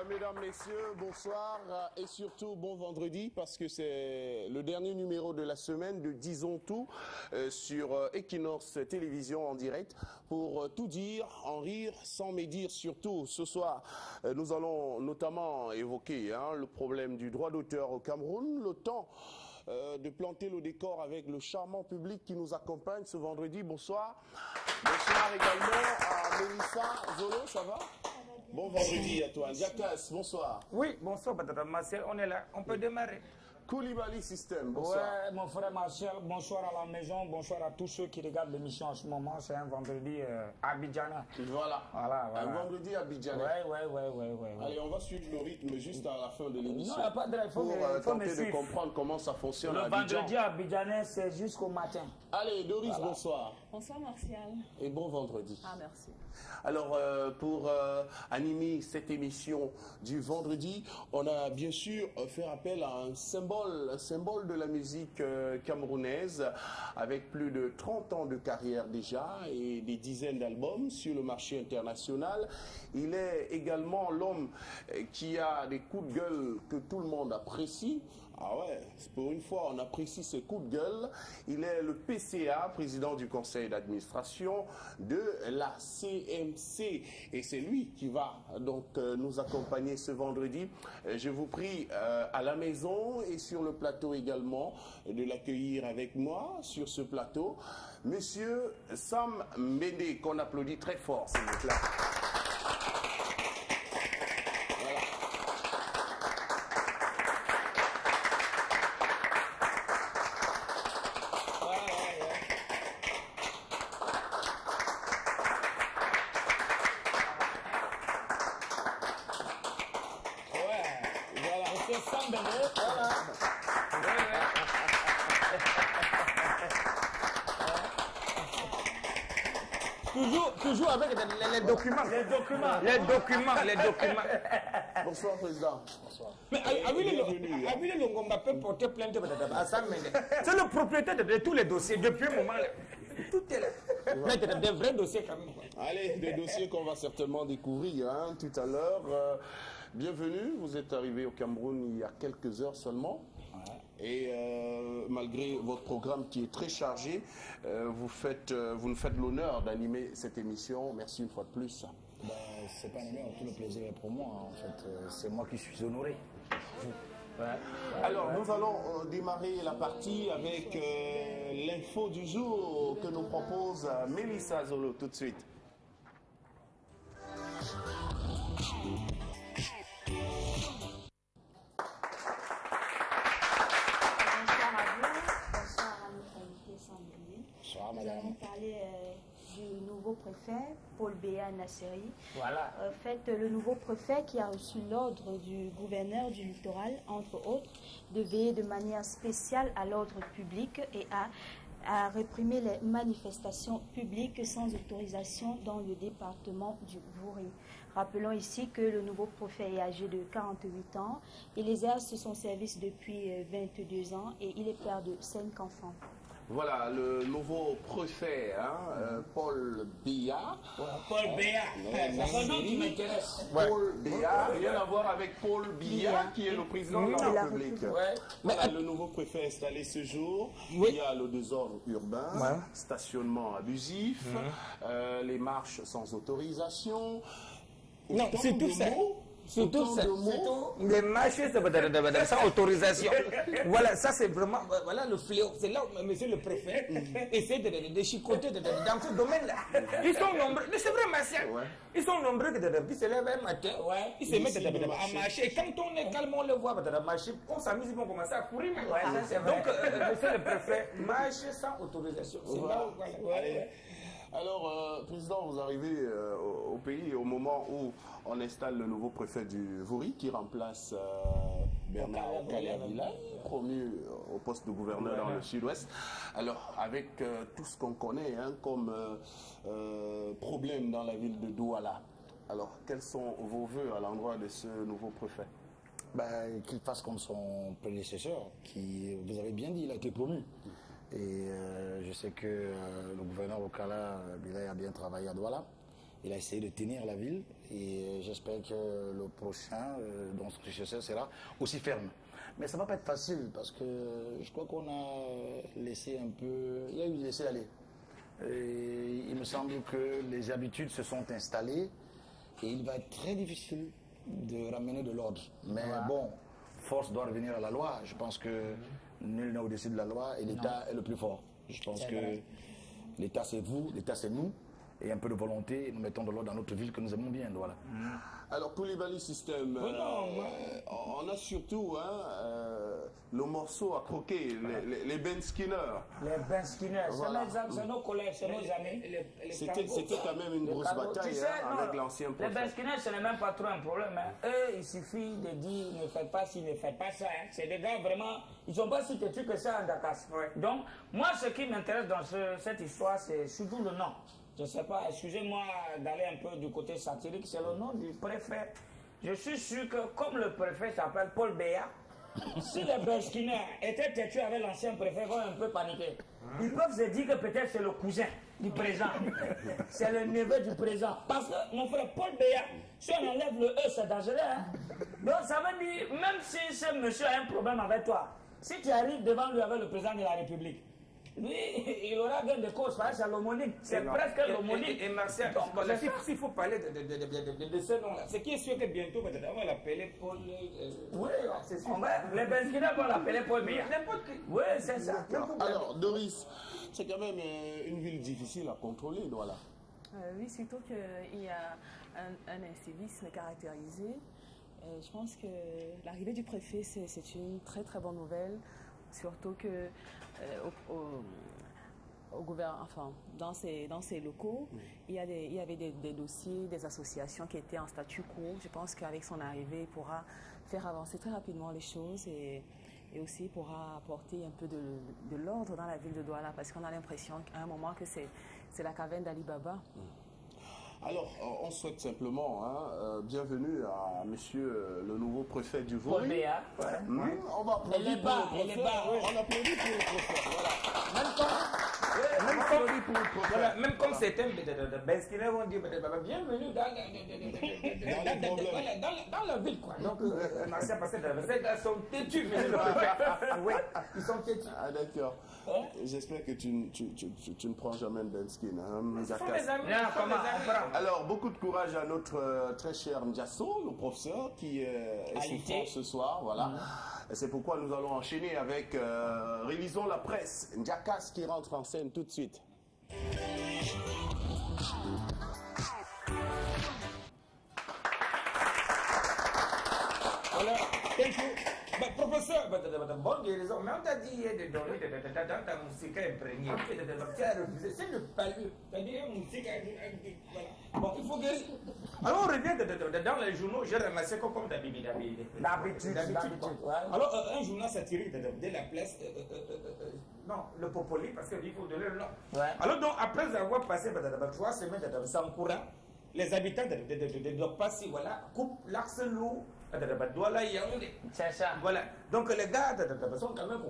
Mesdames, Messieurs, bonsoir et surtout bon vendredi parce que c'est le dernier numéro de la semaine de Disons Tout sur Equinox Télévision en direct pour tout dire, en rire, sans médire surtout. Ce soir, nous allons notamment évoquer le problème du droit d'auteur au Cameroun, le temps de planter le décor avec le charmant public qui nous accompagne ce vendredi. Bonsoir. Bonsoir également à Mélissa Zolo, ça va? Bon vendredi à toi. Diakas, bonsoir. Oui, bonsoir, Badara Marcel, on est là, on peut démarrer. Koulibaly Système, bonsoir. Ouais, mon frère Marcel, bonsoir à la maison, bonsoir à tous ceux qui regardent l'émission en ce moment. C'est un vendredi abidjanais. Voilà. Un vendredi abidjanais. Ouais. Allez, on va suivre le rythme juste à la fin de l'émission. Non, il n'y a pas de il faut tenter de comprendre comment ça fonctionne à Abidjan. Le vendredi abidjanais, c'est jusqu'au matin. Allez, Doris, bonsoir. Bonsoir, Martial. Et bon vendredi. Ah, merci. Alors, pour animer cette émission du vendredi, on a bien sûr fait appel à un symbole de la musique camerounaise, avec plus de 30 ans de carrière déjà et des dizaines d'albums sur le marché international. Il est également l'homme qui a des coups de gueule que tout le monde apprécie. Ah ouais, pour une fois, on apprécie ses coups de gueule. Il est le PCA, président du conseil d'administration de la CMC. Et c'est lui qui va donc nous accompagner ce vendredi. Je vous prie à la maison et sur le plateau également de l'accueillir avec moi sur ce plateau. Monsieur Sam Mbende, qu'on applaudit très fort, s'il vous plaît. Toujours avec les documents. Les documents. Bonsoir, Président. Bonsoir. Mais Abile Longomba peut porter plainte à Sam Mbende. C'est le propriétaire de tous les dossiers depuis un moment. Tout est là. Mais des vrais dossiers quand même. Allez, des dossiers qu'on va certainement découvrir tout à l'heure. Bienvenue, vous êtes arrivé au Cameroun il y a quelques heures seulement. Et malgré votre programme qui est très chargé, vous nous faites l'honneur d'animer cette émission. Merci une fois de plus. Ben, c'est pas un honneur, tout le plaisir est pour moi. En fait, c'est moi qui suis honoré. Ouais. Alors, nous allons démarrer la partie avec l'info du jour que nous propose Mélissa Zolo tout de suite. Nous allons parler du nouveau préfet, Paul Béa Nasseri. Voilà. En fait, le nouveau préfet qui a reçu l'ordre du gouverneur du littoral, entre autres, de veiller de manière spéciale à l'ordre public et à réprimer les manifestations publiques sans autorisation dans le département du Vouri. Rappelons ici que le nouveau préfet est âgé de 48 ans. Il exerce son service depuis 22 ans et il est père de 5 enfants. Voilà, le nouveau préfet, Paul Béa. Paul Béa, c'est un nom qui m'intéresse. Paul Béa, rien à voir avec Paul Biya, qui est le président de la République. Voilà, le nouveau préfet installé ce jour. Il y a le désordre urbain, stationnement abusif, les marches sans autorisation. Non, c'est tout ça. Surtout les marchés sans autorisation. Voilà, ça c'est vraiment voilà le fléau. C'est là où monsieur le préfet essaie de chicoter dans ce domaine-là. Ils sont nombreux, mais c'est vrai, Martial. Ils sont nombreux qui se lèvent un matin, ils se mettent à marcher. Et quand on est calme, on les voit marcher, on s'amuse, ils vont commencer à courir. Donc, monsieur le préfet, marche sans autorisation. C'est là où Alors, Président, vous arrivez au pays au moment où on installe le nouveau préfet du Vouri qui remplace Bernard Okalia-Vila, promu au poste de gouverneur dans le sud-ouest. Alors, avec tout ce qu'on connaît comme problème dans la ville de Douala, alors quels sont vos vœux à l'endroit de ce nouveau préfet? Qu'il fasse comme son prédécesseur, qui, vous avez bien dit, il a été promu. Et je sais que le gouverneur Okalia-Vila a bien travaillé à Douala. Il a essayé de tenir la ville et j'espère que le prochain, dont son successeur sera aussi ferme. Mais ça ne va pas être facile parce que je crois qu'on a laissé un peu... Il a eu laissé aller. Et il me semble que les habitudes se sont installées et il va être très difficile de ramener de l'ordre. Mais bon, force doit revenir à la loi. Je pense que nul n'est au-dessus de la loi et l'État est le plus fort. Je pense que l'État c'est vous, l'État c'est nous. Et un peu de volonté, nous mettons de l'ordre dans notre ville que nous aimons bien. Voilà. Alors, Koulibaly Système, on a surtout le morceau à croquer, les Ben Skinner. Les Ben Skinner, c'est nos collègues, c'est nos amis. C'était quand même une grosse bataille avec l'ancien préfet. Les Ben Skinner, ce n'est même pas trop un problème. Eux, il suffit de dire ne faites pas ci, ne faites pas ça. C'est des gars vraiment, ils ne sont pas si têtus que ça en Dakar. Donc, moi, ce qui m'intéresse dans cette histoire, c'est surtout le nom. Je ne sais pas, excusez-moi d'aller un peu du côté satirique, c'est le nom du préfet. Je suis sûr que comme le préfet s'appelle Paul Béat, si les Beskiners étaient têtus avec l'ancien préfet, ils vont un peu paniquer. Ils peuvent se dire que peut-être c'est le cousin du présent, c'est le neveu du présent. Parce que mon frère Paul Béat, si on enlève le E, c'est dangereux. Donc ça veut dire, même si ce monsieur a un problème avec toi, si tu arrives devant lui avec le président de la République, lui, il aura gain de cause, c'est l'homonyme. C'est presque l'homonyme. Et Martial, s'il faut parler de ce nom-là, ce qui est sûr que bientôt, on va l'appeler Paul. Oui, c'est sûr. Les Benskina vont l'appeler Paul Biya. N'importe qui. Oui, c'est ça. Alors, Doris, c'est quand même une ville difficile à contrôler, voilà. Oui, surtout qu'il y a un incivisme caractérisé. Je pense que l'arrivée du préfet, c'est une très très bonne nouvelle. Surtout que au gouvernement, enfin, dans ces locaux, il y avait des dossiers, des associations qui étaient en statu quo. Je pense qu'avec son arrivée, il pourra faire avancer très rapidement les choses et aussi pourra apporter un peu de l'ordre dans la ville de Douala, parce qu'on a l'impression qu'à un moment que c'est la caverne d'Ali Baba. Alors, on souhaite simplement bienvenue à monsieur le nouveau préfet du Vaud. Paul Béat. On va applaudir pour le préfet. On applaudit pour le préfet. Voilà. Même comme certains Benskina vont dire bienvenue dans la ville. Quoi. Donc, Martial, parce que ces gars sont têtus, monsieur le préfet. Oui, ils sont têtus. Ah, d'accord. J'espère que tu ne prends jamais de Benskin. Alors, beaucoup de courage à notre très cher Ndiasso, le professeur, qui est souffrant ce soir. Voilà. Et c'est pourquoi nous allons enchaîner avec Révisons la presse. Ndiakas qui rentre en scène tout de suite. Voilà, thank you. Professeur, bonne guérison. Mais on t'a dit de donner dans ta musique imprégnée. Tu as refusé. C'est le palais. Tu as dit musique. Voilà. Bon, il faut guérir. Alors on revient dans les journaux. J'ai ramassé comme d'habitude. Alors un journal satirique de la place. Non, le Popoli, parce qu'il faut donner le nom. Alors donc, après avoir passé 3 semaines sans courant, les habitants de Dokpassi, voilà, coupent l'axe lourd. C'est ça. Voilà. Donc les gars sont quand même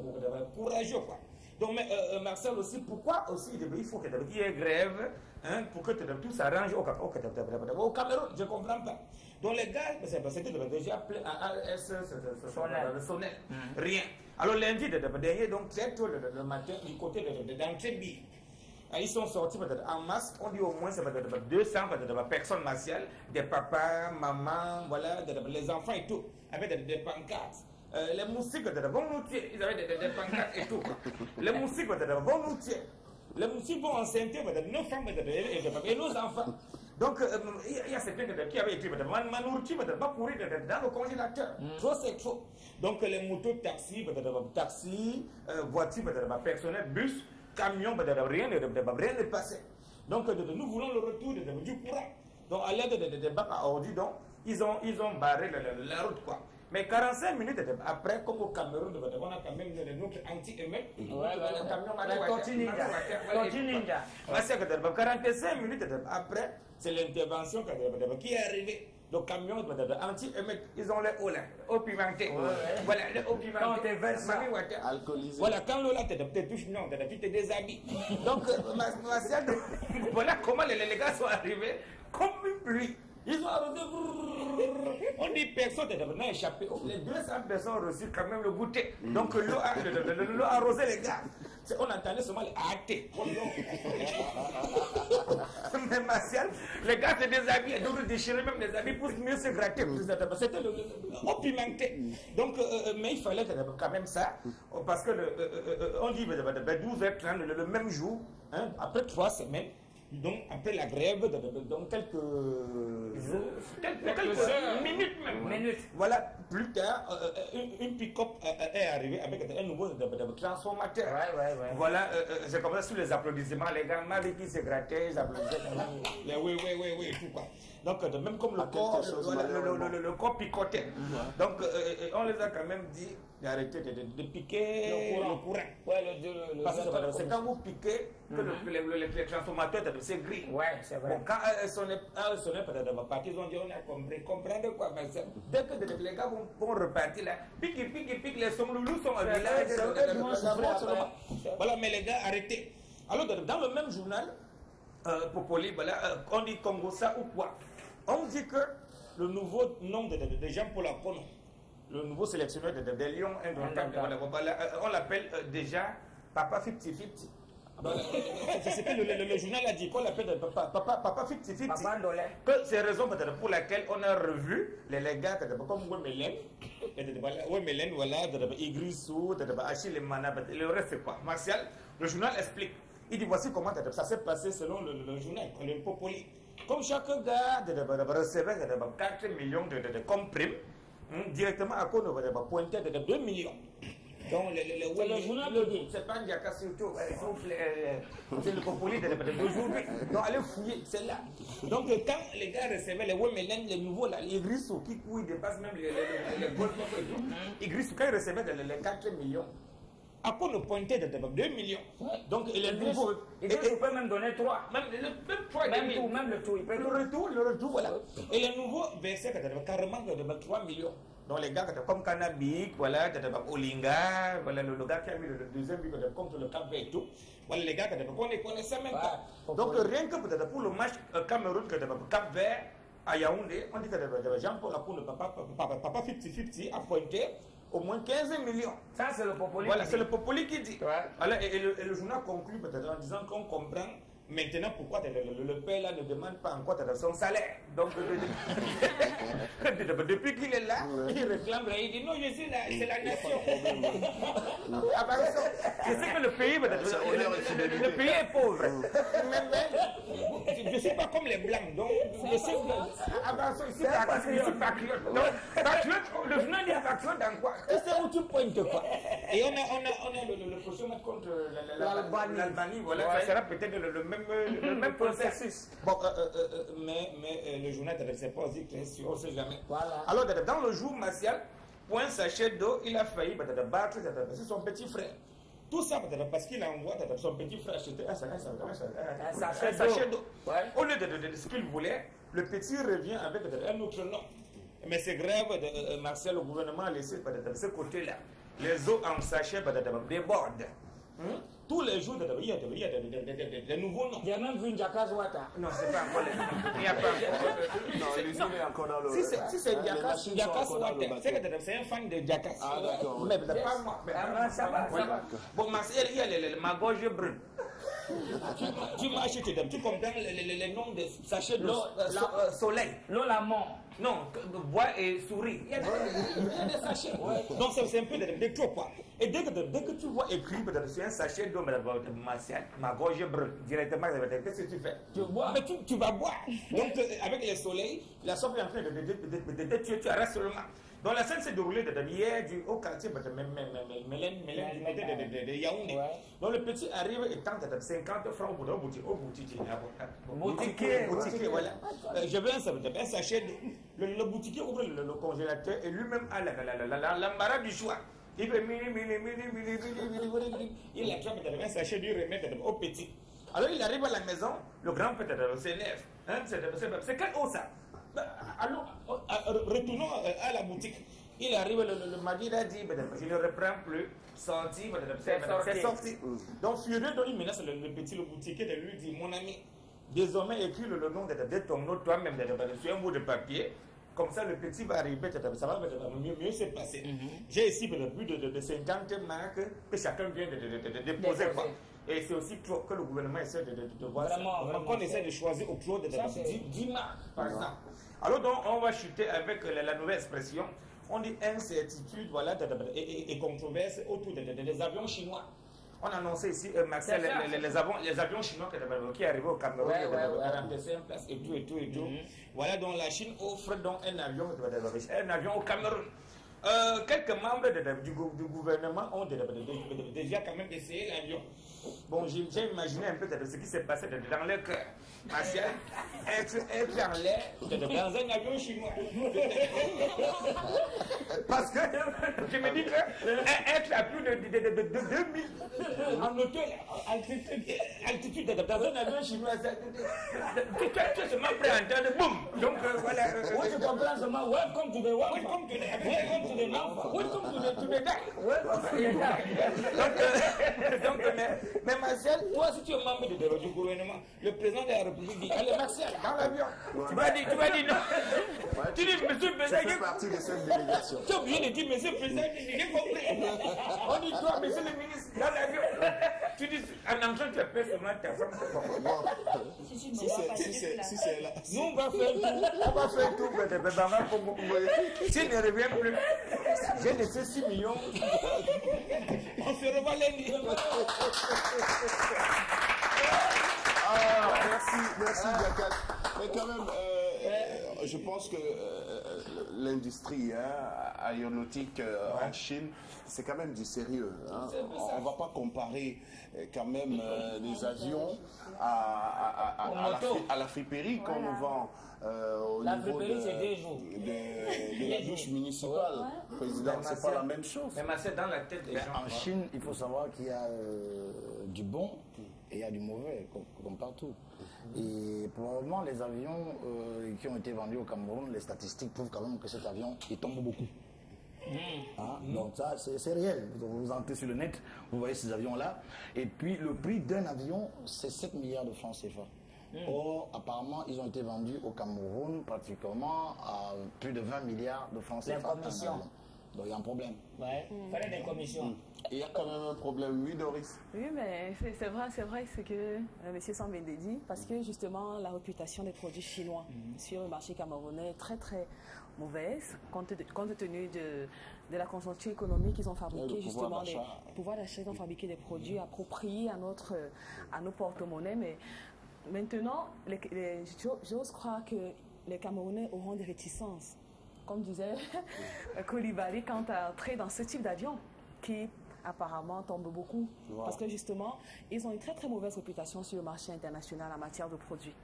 courageux. Quoi. Donc Marcel aussi, pourquoi aussi il faut qu'il y ait grève pour que tout s'arrange au Cameroun? Je ne comprends pas. Donc les gars, c'était déjà appelé à le sonnet. Rien. Alors lundi dernier, donc très tôt le matin, du côté d'Antrébi. Ils sont sortis en masse, on dit au moins 200 personnes martiales, des papas, mamans, voilà, les enfants et tout, avec des pancartes. Les moustiques vont nous tuer, ils avaient des pancartes et tout. Les moustiques vont nous tuer. Les moustiques vont enceinter nos femmes et nos enfants. Donc, il y a certains qui avaient été ma nourriture va courir dans le congélateur. Trop, c'est trop. Donc, les motos, taxis, voitures, personnel, bus, camion, rien ne passait. Donc, nous voulons le retour du courant. Donc, à l'aide des bacs à ordi, donc, ils ont barré la route, quoi. Mais 45 minutes après, comme au Cameroun, on a quand même notre anti-émeute. Continue. 45 minutes après, c'est l'intervention qui est arrivée. Le camion anti-émeute, ils ont les eaux là, eau pimentée. Voilà, les eau pimentée. Alcoolisé. Voilà, quand l'eau là te touche, non, tu te déshabilles. Donc, voilà comment les gars sont arrivés comme une pluie. Ils ont arrosé. On dit personne n'a échappé. Les 200 personnes ont reçu quand même le goûter. Donc l'eau a arrosé les gars. On entendait seulement les hâtés. Mais Martial, les gars se déshabillent, d'autres déchiraient même les habits pour mieux se gratter. C'était au pimenté. Donc, mais il fallait quand même ça. Parce que on dit 12h30 le même jour, hein, après 3 semaines. Donc, après la grève, donc quelques minutes même. Voilà, plus tard, une pick-up est arrivée avec un nouveau transformateur. Voilà, c'est comme ça sous les applaudissements. Les gars, Marie qui se grattait, ils applaudissaient. Oui, tout quoi. Donc, même comme le corps picotait. Donc, on les a quand même dit d'arrêter de piquer le courant. Parce que c'est quand vous piquez que les transformateurs, c'est gris. Ouais, c'est vrai. Bon, quand elles sonnaient peut-être dans ma partie, ils ont dit on a compris. Comprenez quoi, mais dès que les gars vont repartir là, pique, les somloulous sont au village. Voilà, mais les gars, arrêtez. Alors, dans le même journal, Popoli, voilà, on dit Congossa ou quoi? On dit que le nouveau nom de Jean-Paul Akono, le nouveau sélectionneur des Lions, on l'appelle déjà Papa 50-50. C'est ce que le journal a dit, qu'on l'appelle Papa 50-50. Que c'est la raison pour laquelle on a revu les gars comme Wemelen, voilà, Igrissou, Achille Mana, le reste c'est quoi? Martial, le journal explique. Il dit voici comment ça s'est passé selon le journal, le Popoli. Comme chaque gars recevait 4 millions de comprimes, directement à cause de pointer de 2 millions. Donc, le journal dit, c'est pas un Diaka surtout, c'est le Popoli d'aujourd'hui. Donc, allez fouiller, c'est là. Donc, quand les gars recevaient les Wemelen, les nouveaux, les Grissou, qui dépassent même les Golfs et tout, les Grissou, quand ils recevaient les 4 millions, à quoi le pointer de 2 millions. Donc, il est nouveau. Il peut même donner 3. Même 3 même le tout. Le retour, voilà. Et le nouveau versait carrément 3 millions. Donc, les gars comme Cannabik, voilà, Olinga, voilà, le gars qui a mis le deuxième but contre le Cap et tout. Voilà, les gars qu'on ne connaissait même pas. Donc, rien que peut-être pour le match Cameroun, Cap Vert, à Yaoundé, on dit que Jean-Paul Akono, Papa 50-50 a pointé au moins 15 millions. Ça, c'est le Popoli. Voilà, c'est le Popoli qui dit. Alors, et le journal conclut peut-être en disant qu'on comprend maintenant pourquoi le père là ne demande pas encore son salaire. Donc, depuis qu'il est là, il réclame, il dit non, je suis là, c'est la nation. Je sais que le pays est pauvre. Je ne suis pas comme les blancs, donc je sais que je suis patriote. Le journal dit patriote dans quoi? Tu sais où tu pointes quoi? Et on a le prochain match contre l'Albanie, voilà, ça sera peut-être le même processus. Bon, mais le journal ne sait pas dire que on ne sait jamais. Voilà. Alors, dans le jour martial, pour un sachet d'eau, il a failli battre son petit frère. Tout ça parce qu'il envoie son petit frère acheter un sachet d'eau. Au lieu de ce qu'il voulait, le petit revient avec un autre nom. Mais c'est grave, Martial, le gouvernement a laissé de ce côté-là. Les eaux en sachet débordent. Tous les jours, il y a des nouveaux noms. Il y a même vu une Diaka Zwata. Non, c'est pas encore il n'y a pas encore. Non, si c'est Diaka Zwata, c'est un fan de Diaka. Ah, d'accord. Mais pas moi. Ça va. Bon, Marseille, il y a ma gorge brune. Tu marches, tu comprends les noms des sachets de soleil. L'eau, la mort. Non, bois et souris. Il y a des sachets. Donc c'est un peu de trop quoi. Et dès que tu vois écrit sur un sachet d'eau, ma gorge brûle directement, qu'est-ce que tu fais? Tu bois. Mais tu vas boire. Donc avec le soleil, la soif est en train de te tuer, tu arrêtes seulement. Donc la scène s'est déroulée hier au quartier de Mélène du côté de Yaoundé. Donc le petit arrive et tente 50 francs au boutiquier. Boutiquier, voilà. Je veux un sachet. Le boutiquier ouvre le congélateur et lui-même a l'embarras du choix. Il fait il attrape un sachet, lui remet au petit. Alors il arrive à la maison, le grand peut-être s'énerve. C'est quelle eau ça? Alors, retournons à la boutique. Il arrive, le mari a dit, je ne reprends plus, senti, c'est sorti. Donc furieux, il menace le petit, le boutiquier, de lui dit, mon ami, désormais écris le nom de ton nom toi-même sur un bout de papier. Comme ça, le petit va arriver, ça va mieux se passer. J'ai ici plus de 50 marques que chacun vient de déposer. Et c'est aussi trop que le gouvernement essaie de voir ça. Donc on essaie de choisir au trop de 10 marques, par exemple. Alors donc, on va chuter avec la nouvelle expression. On dit incertitude, voilà, et controverse autour des avions chinois. On a annoncé ici, Marcel, les avions chinois qui arrivaient au Cameroun, remplacer en place et tout. Voilà, donc la Chine offre donc un avion au Cameroun. Quelques membres du gouvernement ont déjà quand même essayé l'avion. Bon, j'ai imaginé un peu de ce qui s'est passé dans leur cœur. Martial, être en l'air dans un avion chinois. Parce que je me dis que être à plus de 2000 en hauteur, altitude dans un avion chinois, tu es seulement prêt à entendre boum. Donc voilà. Moi je comprends seulement welcome to the world. Welcome to the Nava. Welcome to the dark. Donc, mais Martial, toi si tu es membre du gouvernement, le président de la République dit, allez Martial, dans l'avion. Tu vas dire non. Tu dis, monsieur le président, tu fais partie de cette délégation. Tu es obligé de dire, monsieur le président, j'ai compris. On dit, toi, monsieur le ministre, dans l'avion. Tu dis, en entrant, tu appelles seulement ta femme. Si c'est là. Nous, on va faire tout. S'il ne revient plus, j'ai laissé 6 millions. On se revoit lundi. Merci Diakat. Mais quand même, je pense que l'industrie aéronautique en Chine, c'est quand même du sérieux. On ne va pas comparer quand même les avions à la friperie qu'on nous vend au niveau de la douche municipale. Président, c'est pas la même chose. Mais c'est dans la tête des gens. En Chine, il faut savoir qu'il y a du bon et il y a du mauvais, comme partout. Et probablement les avions qui ont été vendus au Cameroun, les statistiques prouvent quand même que cet avion, il tombe beaucoup. Donc ça, c'est réel. Vous entrez sur le net, vous voyez ces avions-là. Et puis le prix d'un avion, c'est 7 milliards de francs CFA. Or, apparemment, ils ont été vendus au Cameroun pratiquement à plus de 20 milliards de francs CFA. Donc il y a un problème. Ouais, fallait des commissions. Il y a quand même un problème, oui Doris. Oui, mais c'est vrai ce que M. Sambende dit, parce que justement la réputation des produits chinois sur le marché camerounais est très très mauvaise, compte tenu de la conjoncture économique qu'ils ont fabriqué, justement des pouvoirs d'achat, ils ont fabriqué des produits appropriés à nos porte-monnaies, mais maintenant, j'ose croire que les Camerounais auront des réticences. Comme disait Coulibaly, quant à entrer dans ce type d'avion qui apparemment tombe beaucoup. Wow. Parce que justement, ils ont une très très mauvaise réputation sur le marché international en matière de produits.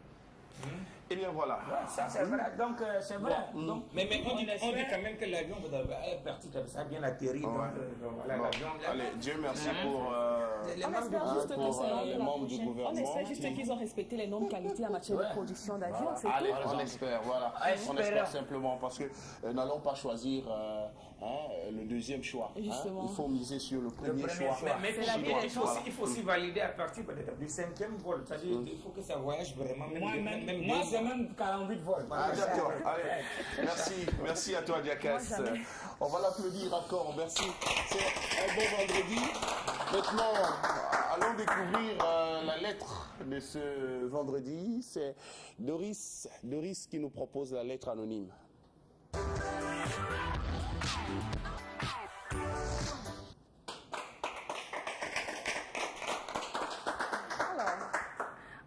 Et bien voilà. Ouais, ça c'est vrai. Donc c'est vrai. Donc, mais on dit quand même que l'avion est parti comme ça, bien atterri. Donc, voilà, l'avion. Allez, Dieu merci pour les membres du gouvernement. On espère juste qu'ils ont respecté les normes qualité en matière de production d'avions. Allez, on espère, voilà. On espère simplement parce que n'allons pas choisir le deuxième choix. Il faut miser sur le premier choix. Mais il faut aussi valider à partir du 5e vol. C'est-à-dire qu'il faut que ça voyage vraiment. Moi, c'est même 48 vols. D'accord. Allez, merci à toi, Diakas. On va l'applaudir encore. Merci. C'est un bon vendredi. Maintenant, allons découvrir la lettre de ce vendredi. C'est Doris qui nous propose la lettre anonyme.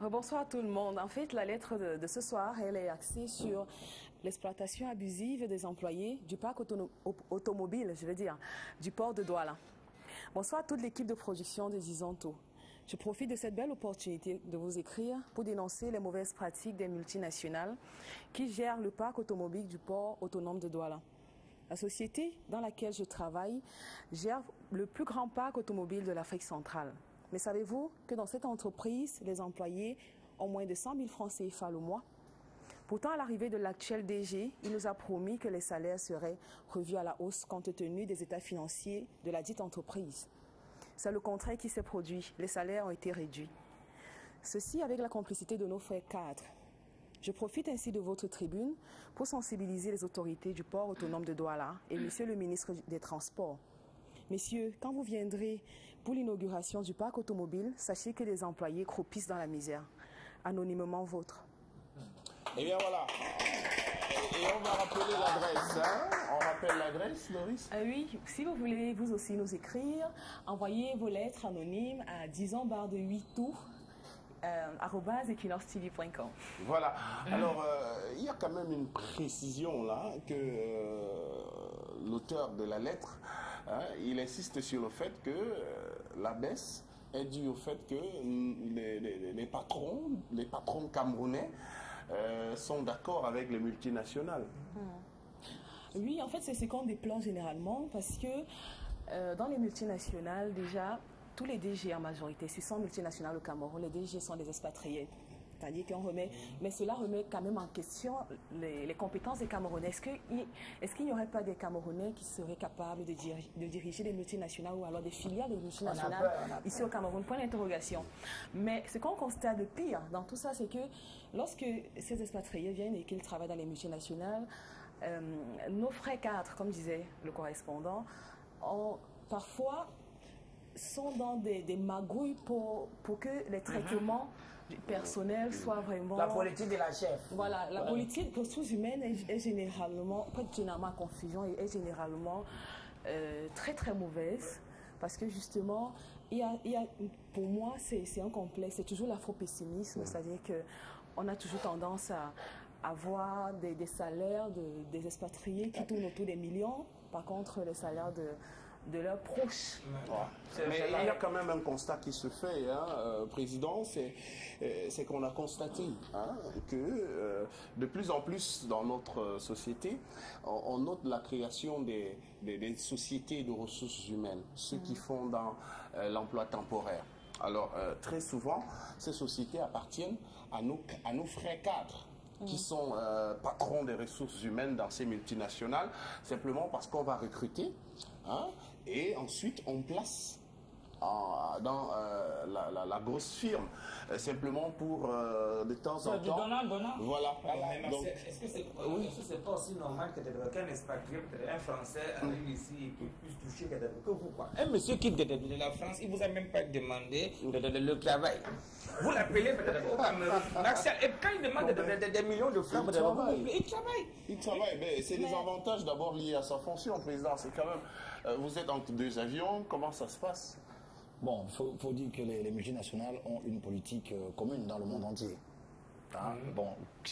Bonsoir tout le monde. En fait, la lettre de ce soir, elle est axée sur l'exploitation abusive des employés du parc automobile, du port de Douala. Bonsoir à toute l'équipe de production de Zizanto. Je profite de cette belle opportunité de vous écrire pour dénoncer les mauvaises pratiques des multinationales qui gèrent le parc automobile du port autonome de Douala. La société dans laquelle je travaille gère le plus grand parc automobile de l'Afrique centrale. Mais savez-vous que dans cette entreprise, les employés ont moins de 100 000 francs CFA le mois? Pourtant, à l'arrivée de l'actuel DG, il nous a promis que les salaires seraient revus à la hausse compte tenu des états financiers de la dite entreprise. C'est le contraire qui s'est produit. Les salaires ont été réduits. Ceci avec la complicité de nos frères cadres. Je profite ainsi de votre tribune pour sensibiliser les autorités du port autonome de Douala et Monsieur le ministre des Transports. Messieurs, quand vous viendrez pour l'inauguration du parc automobile, sachez que les employés croupissent dans la misère. Anonymement vôtre. Eh bien voilà. Et on va rappeler l'adresse. Hein? On rappelle l'adresse, Loris? Oui, si vous voulez vous aussi nous écrire, envoyez vos lettres anonymes à 10ans_8tours @equinoxtv.com. Voilà. Alors, il y a quand même une précision là que l'auteur de la lettre, il insiste sur le fait que la baisse est due au fait que les patrons camerounais sont d'accord avec les multinationales. Oui, en fait, c'est ce qu'on déplore généralement parce que dans les multinationales, déjà, tous les DG en majorité, ce sont multinationales au Cameroun, les DG sont des expatriés. C'est-à-dire qu'on remet, mais cela remet quand même en question les compétences des Camerounais. Est-ce qu'il n'y aurait pas des Camerounais qui seraient capables de diriger des multinationales ou alors des filiales de multinationales ici au Cameroun? Point d'interrogation. Mais ce qu'on constate de pire dans tout ça, c'est que lorsque ces expatriés viennent et qu'ils travaillent dans les multinationales, nos frères cadres, comme disait le correspondant, parfois sont dans des magouilles pour que les traitements du personnel soient vraiment... La politique de la chef. Voilà, la politique ressources humaines est généralement, pas généralement en confusion, est généralement très très mauvaise parce que justement, pour moi, c'est un complexe, c'est toujours l'afro-pessimisme, c'est-à-dire qu'on a toujours tendance à avoir des salaires des expatriés qui tournent autour des millions, par contre les salaires de leurs proches. Mais il y a quand même un constat qui se fait, Président, c'est qu'on a constaté que de plus en plus dans notre société, on note la création des sociétés de ressources humaines, ceux qui font dans l'emploi temporaire. Alors, très souvent, ces sociétés appartiennent à nos frères cadres, qui sont patrons des ressources humaines dans ces multinationales, simplement parce qu'on va recruter, et ensuite on place dans la grosse firme, simplement pour de temps en temps. Voilà. Est-ce que c'est pas aussi normal qu'un expatrié, un Français arrive ici et qu'il puisse toucher que vous, quoi? Un monsieur qui de la France, il vous a même pas demandé le travail. Vous l'appelez peut-être au Cameroun, et quand il demande des millions de francs, il travaille. Mais c'est des avantages d'abord liés à sa fonction, Président. C'est quand même, vous êtes entre deux avions, comment ça se passe? Bon, il faut dire que les multinationales ont une politique commune dans le monde entier. Bon,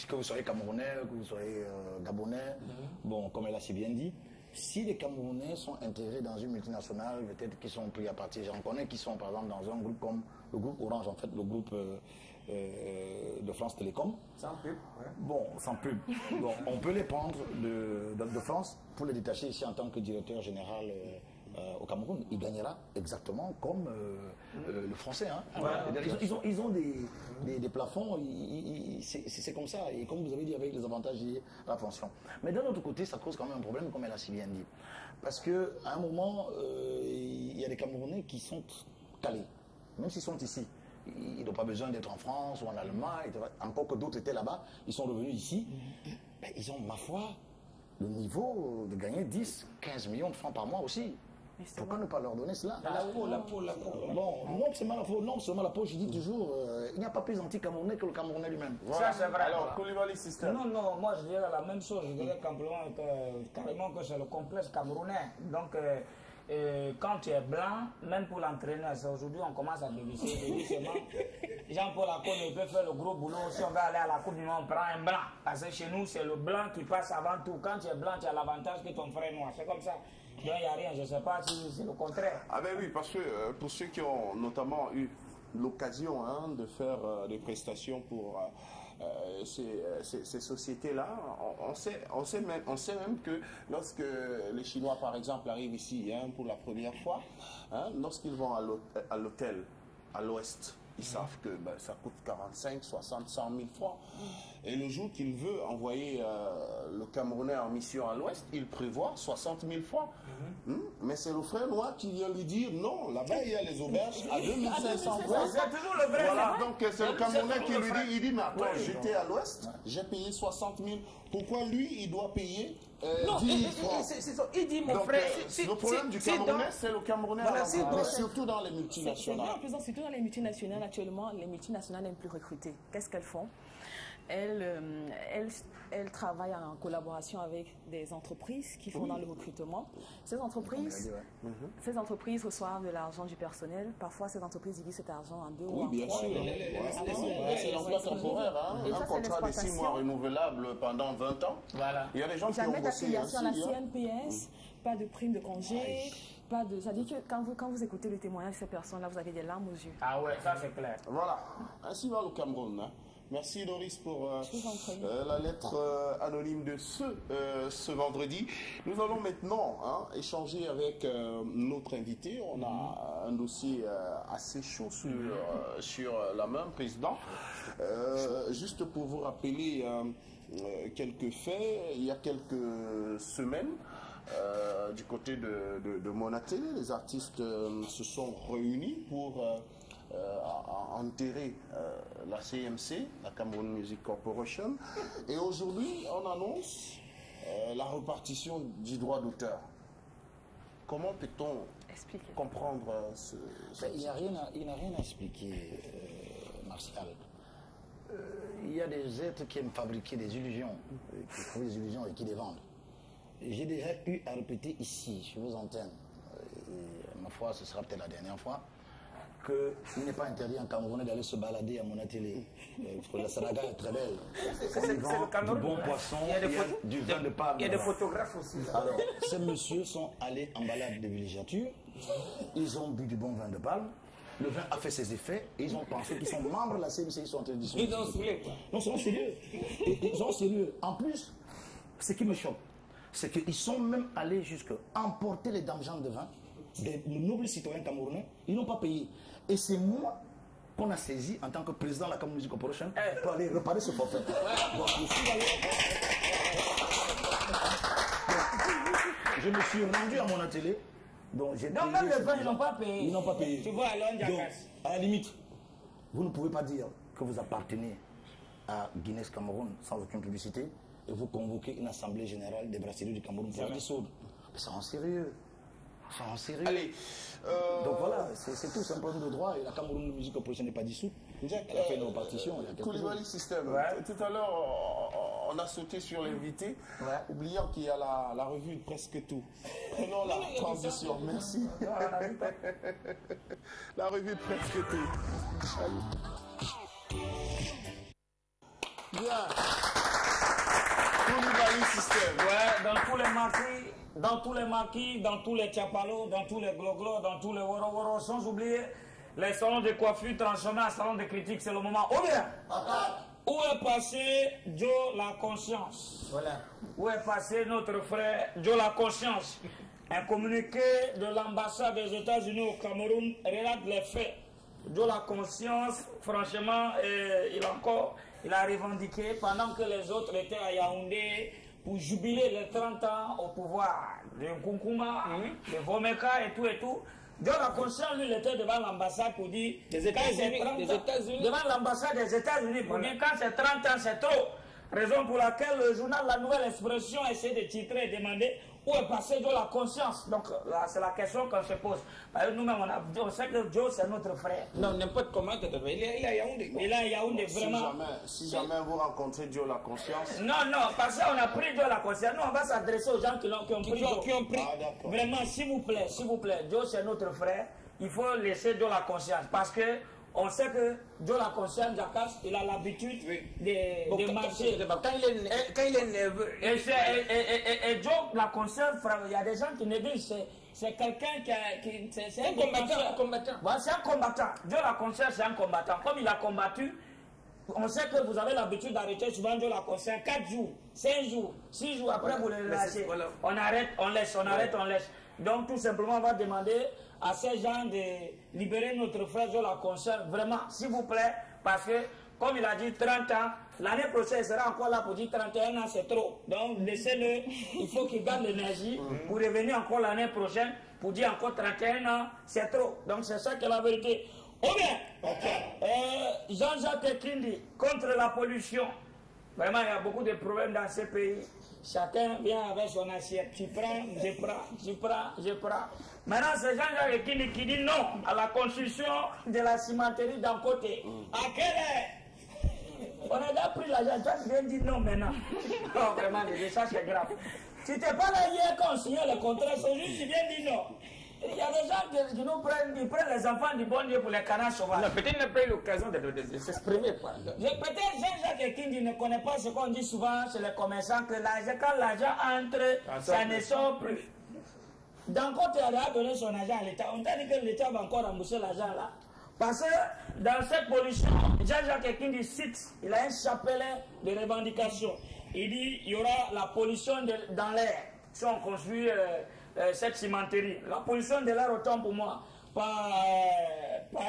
que vous soyez Camerounais, que vous soyez Gabonais, bon, comme elle a si bien dit, si les Camerounais sont intégrés dans une multinationale, peut-être qu'ils sont pris à partir. J'en connais qui sont par exemple dans un groupe comme le groupe Orange, en fait, le groupe de France Télécom. Sans pub. Bon, sans pub. Bon, on peut les prendre de France pour les détacher ici en tant que directeur général au Cameroun. Il gagnera exactement comme le français. Ils ont des plafonds, c'est comme ça. Et comme vous avez dit, avec les avantages liés à la fonction. Mais d'un autre côté, ça cause quand même un problème, comme elle a si bien dit. Parce qu'à un moment, il y a des Camerounais qui sont calés, même s'ils sont ici. Ils n'ont pas besoin d'être en France ou en Allemagne, encore que d'autres étaient là-bas, ils sont revenus ici. Mais ils ont, ma foi, le niveau de gagner 10, 15 millions de francs par mois aussi. Pourquoi ne pas leur donner cela? La peau. Bon, non seulement la peau, je dis toujours, il n'y a pas plus anti-Camerounais que le Camerounais lui-même. Voilà. Ça, c'est vrai. Alors, Koulibaly System. Non, moi je dirais la même chose. Je dirais carrément que c'est le complexe camerounais. Donc, quand tu es blanc, même pour l'entraîneur, aujourd'hui on commence à dévisser doucement. Jean-Paul Akone peut faire le gros boulot. Si on va aller à la Coupe du Monde, on prend un blanc. Parce que chez nous, c'est le blanc qui passe avant tout. Quand tu es blanc, tu as l'avantage que ton frère est noir. C'est comme ça. Donc, il n'y a rien. Je ne sais pas si c'est le contraire. Ah ben oui, parce que pour ceux qui ont notamment eu l'occasion de faire des prestations pour ces sociétés-là, on sait même que lorsque les Chinois, par exemple, arrivent ici pour la première fois, lorsqu'ils vont à l'hôtel, à l'ouest, ils savent que ça coûte 45, 60, 100 000 francs. Et le jour qu'il veut envoyer le Camerounais en mission à l'ouest, il prévoit 60 000 francs. Mais c'est le frère noir qui vient lui dire non, là-bas il y a les auberges à 2500 francs. C'est toujours le vrai. Voilà, donc c'est le Camerounais qui lui dit, il dit mais attends, j'étais à l'ouest, j'ai payé 60 000. Pourquoi lui, il doit payer 10 000 francs? Il dit mon donc, frère... le problème du Camerounais, c'est le Camerounais, mais surtout dans les multinationales. Surtout dans les multinationales, actuellement, les multinationales n'aiment plus recruter. Qu'est-ce qu'elles font? Elles travaillent en collaboration avec des entreprises qui font dans le recrutement. Ces entreprises reçoivent de l'argent du personnel. Parfois, ces entreprises divisent cet argent en deux ou en bien trois. sûr. C'est l'emploi temporaire. Un contrat de 6 mois renouvelable pendant 20 ans. Voilà. Il y a des gens qui Jamais ont bossé d'affiliation à la ainsi. CNPS, pas de prime de congé, pas de... Ça dit que quand vous écoutez le témoignage de ces personnes-là, vous avez des larmes aux yeux. Ah ouais, ça c'est clair. Voilà. Ainsi va le Cameroun. Merci Doris pour la lettre anonyme de ce vendredi. Nous allons maintenant échanger avec notre invité. On a un dossier assez chaud sur la main, président. Juste pour vous rappeler quelques faits, il y a quelques semaines, du côté de Monatélé, les artistes se sont réunis pour enterrer la CMC, la Cameroun Music Corporation, et aujourd'hui on annonce la répartition du droit d'auteur. Comment peut-on comprendre ce... Il n'y a rien à expliquer, Martial. Il y a des êtres qui aiment fabriquer des illusions, qui font des illusions et qui les vendent. J'ai déjà eu à répéter ici, sur vos antennes, et ma foi, ce sera peut-être la dernière fois, qu'il n'est pas interdit en Camerounais d'aller se balader à Monatélé. La Saraga est très belle. C'est le Cameroun. Du bon poisson, du vin de Parme. Il y a des photographes aussi. Alors, ces messieurs sont allés en balade de villégiature. Ils ont bu du bon vin de Palme. Le vin a fait ses effets et ils ont pensé qu'ils sont membres de la CMC. Ils sont en train de discuter. Ils ont saoulé. Non, ils sont sérieux. Ils sont sérieux. En plus, ce qui me choque, c'est qu'ils sont même allés jusqu'à emporter les dames-gens de vin des nobles citoyens camerounais. Ils n'ont pas payé. Et c'est moi qu'on a saisi en tant que président de la Cameroun Music Corporation pour aller réparer ce forfait. Donc, je me suis rendu à mon atelier. Donc, non, même les vins, ils n'ont pas payé. Ils n'ont pas payé. Tu vois, alors, donc, à la limite, vous ne pouvez pas dire que vous appartenez à Guinness Cameroun sans aucune publicité et vous convoquez une assemblée générale des brasseries du Cameroun pour la dissoudre. Mais c'est en sérieux. C'est en sérieux. Allez. Donc voilà, c'est tout, c'est un problème de droit et la Cameroun Music Corporation n'est pas dissoute. Elle a fait une répartition. Koulibaly System. Tout à l'heure, on a sauté sur l'invité, oubliant qu'il y a la revue de presque tout. Prenons la transition, merci. La revue de presque tout. Bien. Koulibaly System. Ouais, dans tous les maquis, dans tous les tchapalos, dans tous les gloglos, dans tous les woro-woro, sans oublier les salons de coiffure transformés en salons de critique, c'est le moment. Ou bien, où est passé Joe la conscience? Voilà. Où est passé notre frère Joe la conscience? Un communiqué de l'ambassade des États-Unis au Cameroun relate les faits. Joe la conscience, franchement, il a revendiqué pendant que les autres étaient à Yaoundé pour jubiler les 30 ans au pouvoir de Nkunkuma, de Vomeka et tout et tout. Joe la conscience, lui, il était devant l'ambassade pour dire... Des États-Unis. Devant l'ambassade des États-Unis pour dire quand c'est 30 ans, c'est trop. Raison pour laquelle le journal La Nouvelle Expression essaie de titrer et demander où est passé Joe la conscience. Donc là, c'est la question qu'on se pose. Nous-mêmes, on sait que Joe, c'est notre frère. Non, n'importe comment, il est à Yaoundé. Il est à Yaoundé, vraiment. Si jamais vous rencontrez Joe la conscience... Non, parce qu'on a pris Joe la conscience. Nous, on va s'adresser aux gens qui ont pris Joe. Ah, vraiment, s'il vous plaît, Joe, c'est notre frère. Il faut laisser Joe la conscience. Parce que on sait que Joe la conscience Jackass, il a l'habitude de marcher. Quand il est nerveux. Et Joe la conscience, il y a des gens qui négligent. C'est quelqu'un qui c'est un combattant. Voilà, c'est un combattant. Joe la conscience, c'est un combattant. Comme il a combattu, on sait que vous avez l'habitude d'arrêter souvent Joe la conscience 4 jours, 5 jours, 6 jours après vous le lâchez. Voilà. On arrête, on laisse, on arrête, on laisse. Donc tout simplement, on va demander à ces gens de libérer notre frère Joe la conscience, vraiment, s'il vous plaît, parce que, comme il a dit, 30 ans, l'année prochaine, il sera encore là pour dire 31 ans, c'est trop. Donc, laissez-le, il faut qu'il garde l'énergie pour revenir encore l'année prochaine, pour dire encore 31 ans, c'est trop. Donc, c'est ça qui est la vérité. Ou bien, Jean-Jacques Kindi, contre la pollution. Vraiment, il y a beaucoup de problèmes dans ce pays. Chacun vient avec son assiette. Tu prends, je prends, je prends, je prends. Maintenant, c'est Jean-Jacques Kindi qui dit non à la construction de la cimenterie d'un côté. À quelle heure? On a déjà pris l'argent. Toi, tu viens dire non maintenant. Non, vraiment, ça c'est grave. Tu n'étais pas là hier quand on signait le contrat. Aujourd'hui, tu viens dire non. Il y a des gens qui nous prennent, ils prennent les enfants du bon Dieu pour les canards sauvages. Peut-être qu'il n'a pas eu l'occasion de s'exprimer. Peut-être Jean-Jacques Kindi ne connaît pas ce qu'on dit souvent chez les commerçants, que quand l'argent entre, ça ne sort plus. Dans quoi tu as donné son argent à l'État? On t'a dit que l'État va encore rembourser l'argent là. Parce que dans cette pollution, Jean-Jacques Kindi cite, il a un chapelet de revendications. Il dit il y aura la pollution dans l'air si on construit cette cimenterie. La pollution de l'air, autant pour moi, par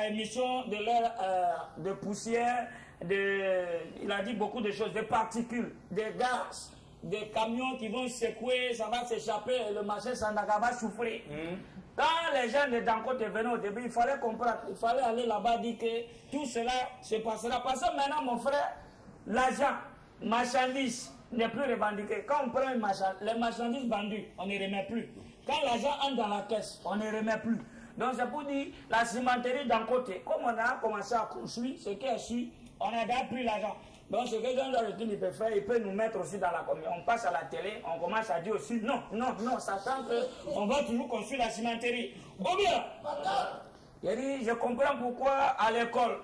émission de l'air, de poussière, il a dit beaucoup de choses, des particules, des gaz, des camions qui vont secouer, ça va s'échapper et le marché Sandaga va souffrir. Quand les gens de Danko venaient au début, il fallait comprendre, il fallait aller là-bas dire que tout cela se passera. Parce que maintenant, mon frère, l'argent, marchandise n'est plus revendiqué. Quand on prend les marchandises vendues, on ne remet plus. Quand l'argent entre dans la caisse, on ne remet plus. Donc c'est pour dire, la cimenterie d'un côté, comme on a commencé à construire, ce qui est su, on a déjà pris l'argent. Donc ce que Jean-Jacques Kindi peut faire, il peut nous mettre aussi dans la communauté. On passe à la télé, on commence à dire aussi non, non, non, sachant qu'on va toujours construire la cimenterie. Ou bien, il dit, je comprends pourquoi à l'école,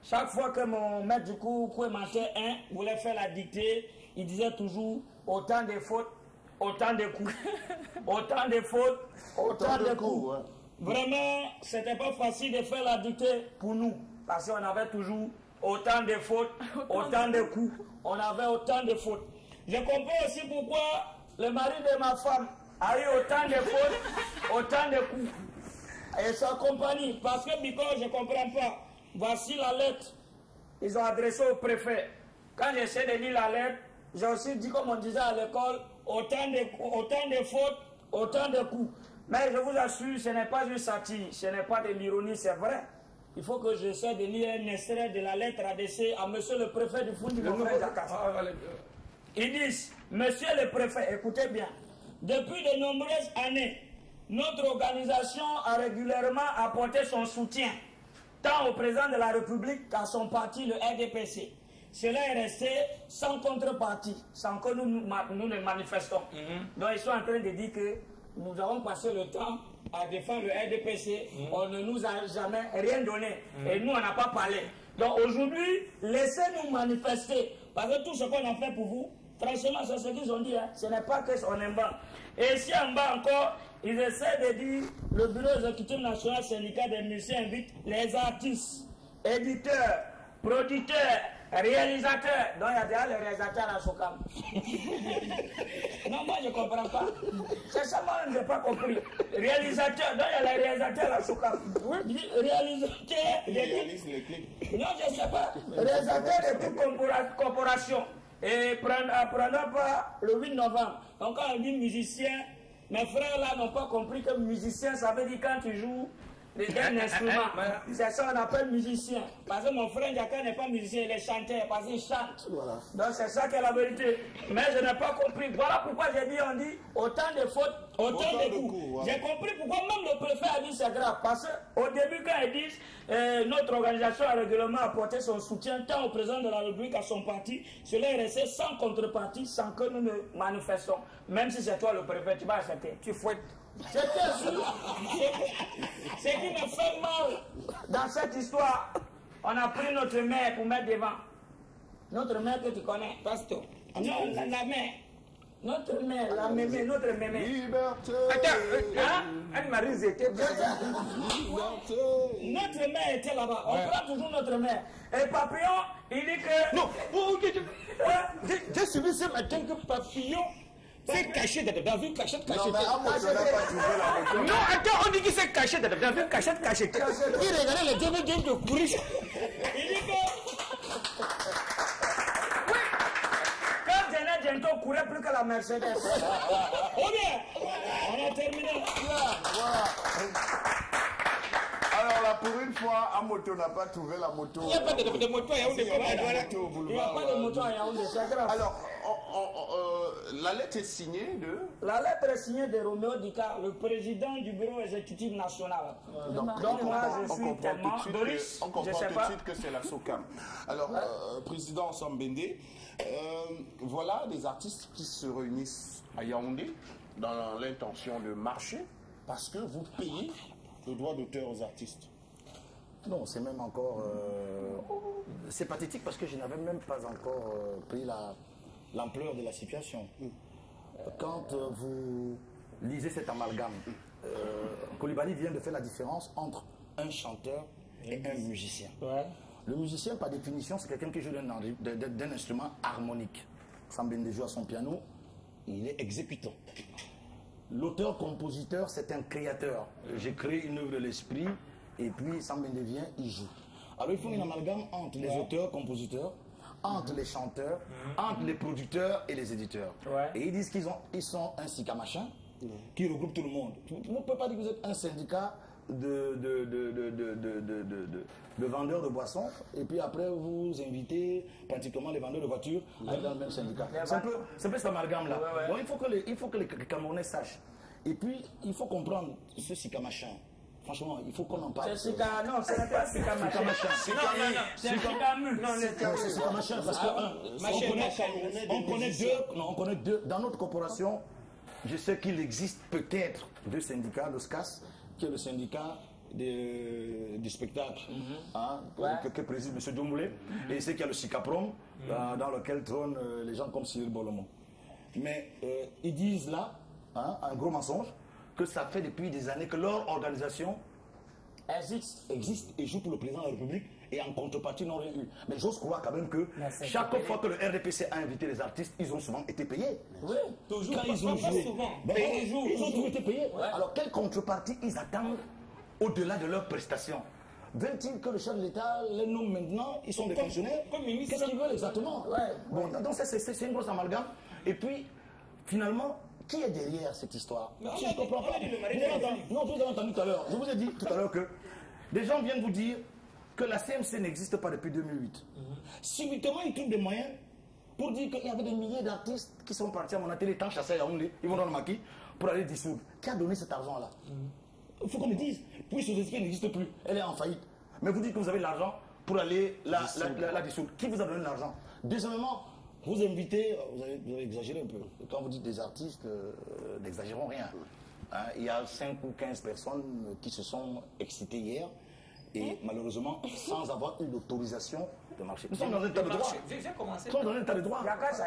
chaque fois que mon maître du cours, Koué-Manté 1, voulait faire la dictée, il disait toujours autant de fautes, autant de coups. Autant de fautes, autant de coups. Ouais. Vraiment, c'était pas facile de faire la dictée pour nous. Parce qu'on avait toujours autant de fautes, autant de coups. On avait autant de fautes. Je comprends aussi pourquoi le mari de ma femme a eu autant de fautes, autant de coups. Et sa compagnie, parce que je ne comprends pas. Voici la lettre qu'ils ont adressée au préfet. Quand j'essaie de lire la lettre, j'ai aussi dit, comme on disait à l'école, autant de fautes, autant de coups. Mais je vous assure, ce n'est pas une satire, ce n'est pas de l'ironie, c'est vrai. Il faut que j'essaie de lire un extrait de la lettre adressée à monsieur le préfet du Fondi, mon frère Jackass. Ils disent, monsieur le préfet, écoutez bien, depuis de nombreuses années, notre organisation a régulièrement apporté son soutien, tant au président de la République qu'à son parti, le RDPC. Cela est resté sans contrepartie, sans que nous ne manifestons. Donc ils sont en train de dire que nous avons passé le temps à défendre le RDPC, on ne nous a jamais rien donné, et nous on n'a pas parlé. Donc aujourd'hui, laissez-nous manifester, parce que tout ce qu'on a fait pour vous, franchement c'est ce qu'ils ont dit, hein. Ce n'est pas que on est en bas. Et ici en bas encore, ils essaient de dire, le bureau exécutif national syndicat des musiciens invite les artistes, éditeurs, producteurs, réalisateurs. Donc il y a déjà les réalisateurs à Sokam. Non, moi je ne comprends pas. C'est ça, moi je n'ai pas compris. Réalisateurs, donc il y a les réalisateurs à Sokam. Oui, réalisateurs. Ils réalisent les clips. Non, je ne sais pas. Réalisateurs de toute corporation. Et prendra pas le 8 novembre. Donc quand on dit musicien, mes frères là n'ont pas compris que musicien, ça veut dire quand tu joues un instrument. C'est ça qu'on appelle musicien. Parce que mon frère Jacka n'est pas musicien, il est chanteur, parce qu'il chante. Voilà. Donc c'est ça qui est la vérité. Mais je n'ai pas compris. Voilà pourquoi j'ai dit, on dit autant de fautes, autant de coups. Ouais. J'ai compris pourquoi même le préfet a dit c'est grave. Parce qu'au début quand ils disent notre organisation a régulièrement apporté son soutien tant au président de la République qu'à son parti, cela est resté sans contrepartie, sans que nous ne manifestons. Même si c'est toi le préfet, tu vas accepter, tu fouettes. C'est ce qui me fait mal dans cette histoire. On a pris notre mère pour mettre devant. Notre mère que tu connais. Pasteur. Non, la mère. Notre mère, la mémé, notre mémé. Liberté. Attends, Anne-Marie était Notre mère était là-bas. On prend toujours notre mère. Et Papillon, il dit que... Non, j'ai suivi ce matin que Papillon s'est caché dans une cachette cachée. Non, mais à moi, je n'ai pas trouvé la moto. Non, attends, on dit qu'il s'est caché dans une cachette cachée. Il regardait les DVD de courir. Il dit que... Quand Janet Gento courait plus que la Mercedes. Oh bien, on a terminé. Alors là, pour une fois, Amoto n'a pas trouvé la moto. Il n'y a pas de moto à Yaoundé. Il n'y a pas de moto au Il n'y a boulevard. pas de moto à Yaoundé, c'est grave. Alors, la lettre est signée de... La lettre est signée de Roméo Dika, le président du bureau exécutif national. Donc moi, je on suis comprend tellement... tout de Doris, suite que, on je comprend sais tout de pas. suite que c'est la SOCAM. Alors, président Sambende, voilà des artistes qui se réunissent à Yaoundé dans l'intention de marcher parce que vous payez le droit d'auteur aux artistes. Non, c'est même encore... c'est pathétique parce que je n'avais même pas encore pris l'ampleur de la situation. Quand vous lisez cet amalgame, Coulibaly vient de faire la différence entre un chanteur et un musicien. Ouais. Le musicien, par définition, c'est quelqu'un qui joue d'un instrument harmonique. Sambende joue à son piano, il est exécutant. L'auteur-compositeur, c'est un créateur. J'ai créé une œuvre de l'esprit, et puis Sambende vient, il joue. Alors il faut une amalgame entre les auteurs-compositeurs, entre les chanteurs, entre les producteurs et les éditeurs. Ouais. Et ils disent qu'ils sont un SICA-machin qui regroupe tout le monde. Vous ne pouvez pas dire que vous êtes un syndicat de vendeurs de boissons et puis après vous invitez pratiquement les vendeurs de voitures à être dans le même syndicat. C'est un peu cet amalgame-là. Donc il faut que les Camerounais sachent. Et puis il faut comprendre ce SICA-machin. Franchement, il faut qu'on en parle. C'est Sika, non, ce n'est pas Sika machin. C'est Sika mu. Non, c'est Sika machin parce que on connaît deux. Dans notre corporation, je sais qu'il existe peut-être deux syndicats, le SCAS, qui est le syndicat du spectacle, que préside M. Doumoulé, et c'est qu'il y a le SICAPROM, dans lequel trônent les gens comme Cyril Bolomon. Mais ils disent là, un gros mensonge, que ça fait depuis des années que leur organisation existe et joue pour le président de la République et en contrepartie n'ont rien eu. Mais j'ose croire quand même que chaque fois que le RDPC a invité les artistes, ils ont souvent été payés. Oui, toujours. Quand ils ont joué, ils ont toujours été payés. Ouais. Alors quelle contrepartie ils attendent au-delà de leurs prestations? Veulent-ils que le chef de l'État les nomme maintenant? Ils sont des fonctionnaires. Qu'est-ce qu'ils veulent exactement? Bon, donc c'est une grosse amalgame. Et puis, finalement, qui est derrière cette histoire? Si je comprends pas. Non, vous avez entendu tout à l'heure. Je vous ai dit tout à l'heure que des gens viennent vous dire que la CMC n'existe pas depuis 2008. Subitement, ils trouvent des moyens pour dire qu'il y avait des milliers d'artistes qui sont partis à mon atelier tant chassés à Yaoundé, ils vont dans le maquis pour aller dissoudre. Qui a donné cet argent-là? Il faut qu'on me dise. Puis ce société n'existe plus, elle est en faillite. Mais vous dites que vous avez l'argent pour aller la dissoudre. Qui vous a donné l'argent? Deuxièmement, vous invitez, vous avez exagéré un peu. Quand vous dites des artistes, n'exagérons rien. Il y a 5 ou 15 personnes qui se sont excitées hier et malheureusement sans avoir eu l'autorisation de marcher. Nous sommes dans un état de droit. Nous sommes dans un état de droit.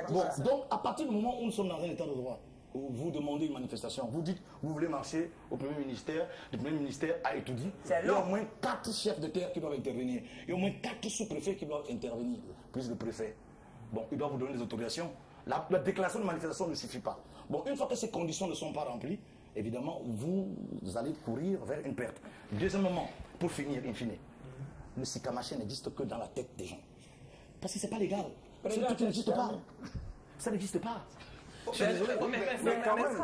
Bon, donc à partir du moment où nous sommes dans un état de droit, où vous demandez une manifestation, vous dites vous voulez marcher au Premier ministère, le Premier ministère a étudié. Il y a au moins 4 chefs de terre qui doivent intervenir. Il y a au moins 4 sous-préfets qui doivent intervenir, plus le préfet. Bon, il doit vous donner des autorisations. La déclaration de manifestation ne suffit pas. Bon, une fois que ces conditions ne sont pas remplies, évidemment, vous allez courir vers une perte. Deuxièmement, pour finir, in fine, le SICA-machin n'existe que dans la tête des gens. Parce que ce n'est pas légal. Ça n'existe pas. Ça n'existe pas. Je suis désolé.